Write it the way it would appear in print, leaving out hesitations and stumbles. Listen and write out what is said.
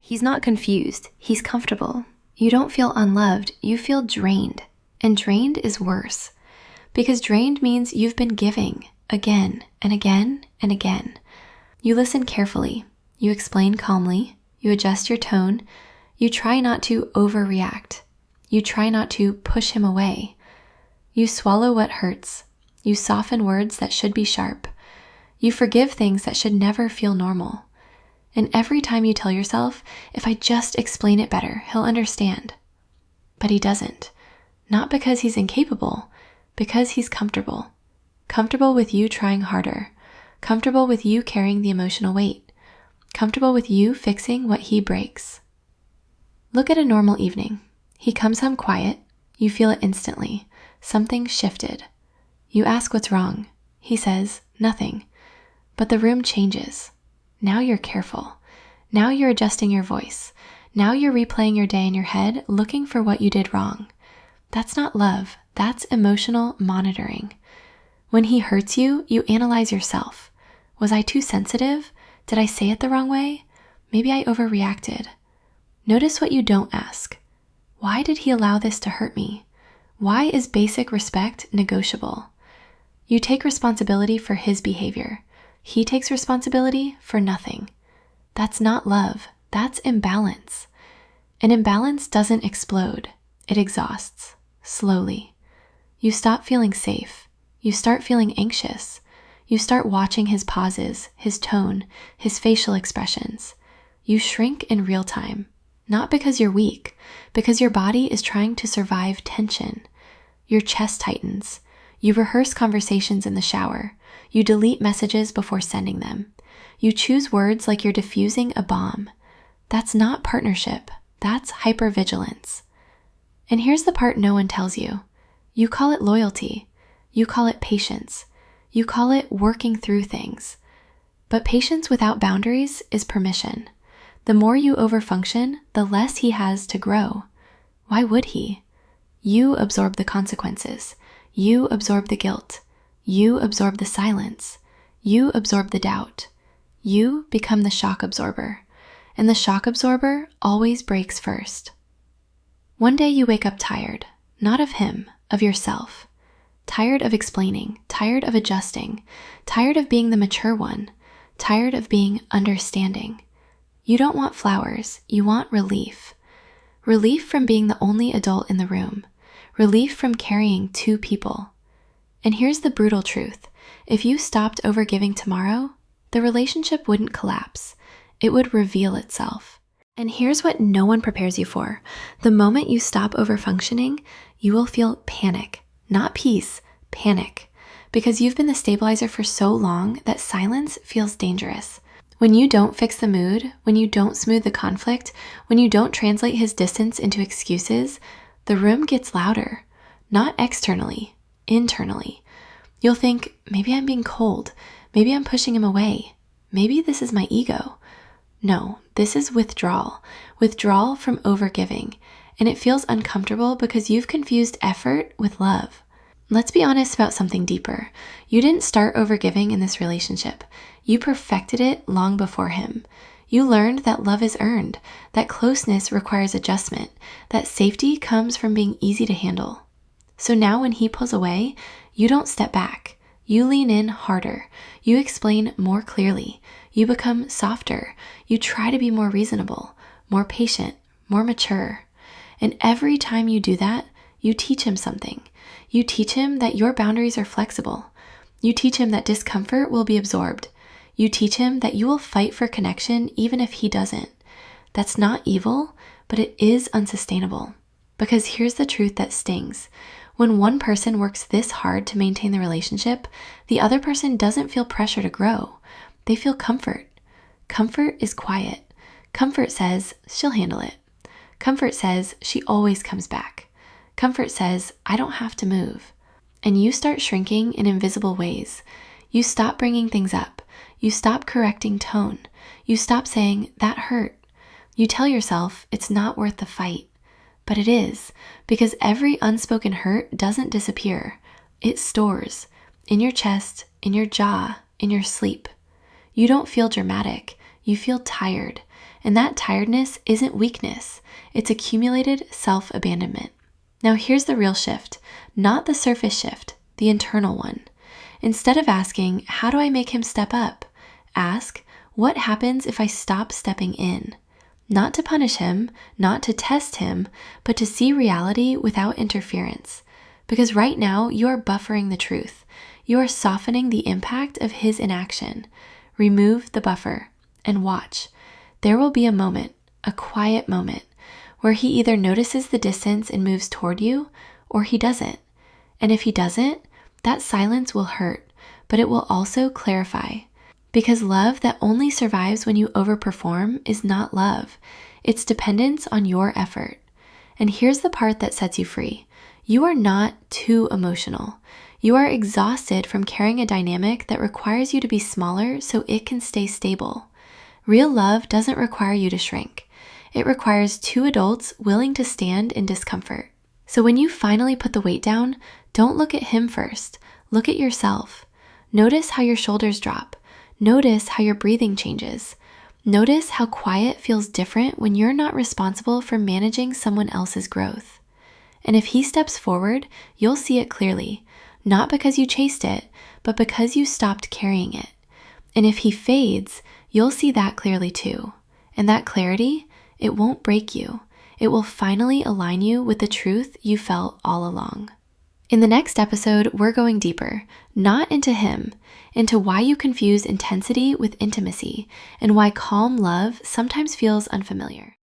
He's not confused, he's comfortable. You don't feel unloved, you feel drained. And drained is worse, because drained means you've been giving again and again and again. You listen carefully, you explain calmly, you adjust your tone, you try not to overreact, you try not to push him away. You swallow what hurts, you soften words that should be sharp, you forgive things that should never feel normal. And every time you tell yourself, if I just explain it better, he'll understand. But he doesn't. Not because he's incapable, because he's comfortable. Comfortable with you trying harder. Comfortable with you carrying the emotional weight. Comfortable with you fixing what he breaks. Look at a normal evening. He comes home quiet. You feel it instantly. Something shifted. You ask what's wrong. He says, nothing. But the room changes. Now you're careful. Now you're adjusting your voice. Now you're replaying your day in your head, looking for what you did wrong. That's not love. That's emotional monitoring. When he hurts you, you analyze yourself. Was I too sensitive? Did I say it the wrong way? Maybe I overreacted. Notice what you don't ask. Why did he allow this to hurt me? Why is basic respect negotiable? You take responsibility for his behavior. He takes responsibility for nothing. That's not love. That's imbalance. An imbalance doesn't explode. It exhausts, slowly. You stop feeling safe. You start feeling anxious. You start watching his pauses, his tone, his facial expressions. You shrink in real time, not because you're weak, because your body is trying to survive tension. Your chest tightens. You rehearse conversations in the shower. You delete messages before sending them. You choose words like you're diffusing a bomb. That's not partnership. That's hypervigilance. And here's the part no one tells you. You call it loyalty. You call it patience. You call it working through things. But patience without boundaries is permission. The more you overfunction, the less he has to grow. Why would he? You absorb the consequences. You absorb the guilt. You absorb the silence. You absorb the doubt. You become the shock absorber. And the shock absorber always breaks first. One day you wake up tired, not of him, of yourself. Tired of explaining, tired of adjusting, tired of being the mature one, tired of being understanding. You don't want flowers, you want relief. Relief from being the only adult in the room. Relief from carrying two people. And here's the brutal truth. If you stopped overgiving tomorrow, the relationship wouldn't collapse. It would reveal itself. And here's what no one prepares you for. The moment you stop overfunctioning, you will feel panic, not peace, panic, because you've been the stabilizer for so long that silence feels dangerous. When you don't fix the mood, when you don't smooth the conflict, when you don't translate his distance into excuses, the room gets louder, not externally, internally. You'll think, maybe I'm being cold, maybe I'm pushing him away, maybe this is my ego. No, this is withdrawal from overgiving, and it feels uncomfortable because you've confused effort with love. Let's be honest about something deeper. You didn't start overgiving in this relationship. You perfected it long before him. You learned that love is earned, that closeness requires adjustment, that safety comes from being easy to handle. So now when he pulls away, you don't step back. You lean in harder. You explain more clearly. You become softer. You try to be more reasonable, more patient, more mature. And every time you do that, you teach him something. You teach him that your boundaries are flexible. You teach him that discomfort will be absorbed. You teach him that you will fight for connection even if he doesn't. That's not evil, but it is unsustainable. Because here's the truth that stings. When one person works this hard to maintain the relationship, the other person doesn't feel pressure to grow. They feel comfort. Comfort is quiet. Comfort says, she'll handle it. Comfort says, she always comes back. Comfort says, I don't have to move. And you start shrinking in invisible ways. You stop bringing things up. You stop correcting tone. You stop saying, that hurt. You tell yourself it's not worth the fight. But it is, because every unspoken hurt doesn't disappear. It stores in your chest, in your jaw, in your sleep. You don't feel dramatic. You feel tired. And that tiredness isn't weakness, it's accumulated self-abandonment. Now here's the real shift, not the surface shift, the internal one. Instead of asking, how do I make him step up? Ask, what happens if I stop stepping in? Not to punish him, not to test him, but to see reality without interference. Because right now, you are buffering the truth. You are softening the impact of his inaction. Remove the buffer and watch. There will be a moment, a quiet moment, where he either notices the distance and moves toward you, or he doesn't. And if he doesn't, that silence will hurt, but it will also clarify. Because love that only survives when you overperform is not love. It's dependence on your effort. And here's the part that sets you free. You are not too emotional. You are exhausted from carrying a dynamic that requires you to be smaller so it can stay stable. Real love doesn't require you to shrink. It requires two adults willing to stand in discomfort. So when you finally put the weight down, don't look at him first. Look at yourself. Notice how your shoulders drop. Notice how your breathing changes. Notice how quiet feels different when you're not responsible for managing someone else's growth. And if he steps forward, you'll see it clearly, not because you chased it, but because you stopped carrying it. And if he fades, you'll see that clearly too. And that clarity, it won't break you. It will finally align you with the truth you felt all along. In the next episode, we're going deeper, not into him, into why you confuse intensity with intimacy, and why calm love sometimes feels unfamiliar.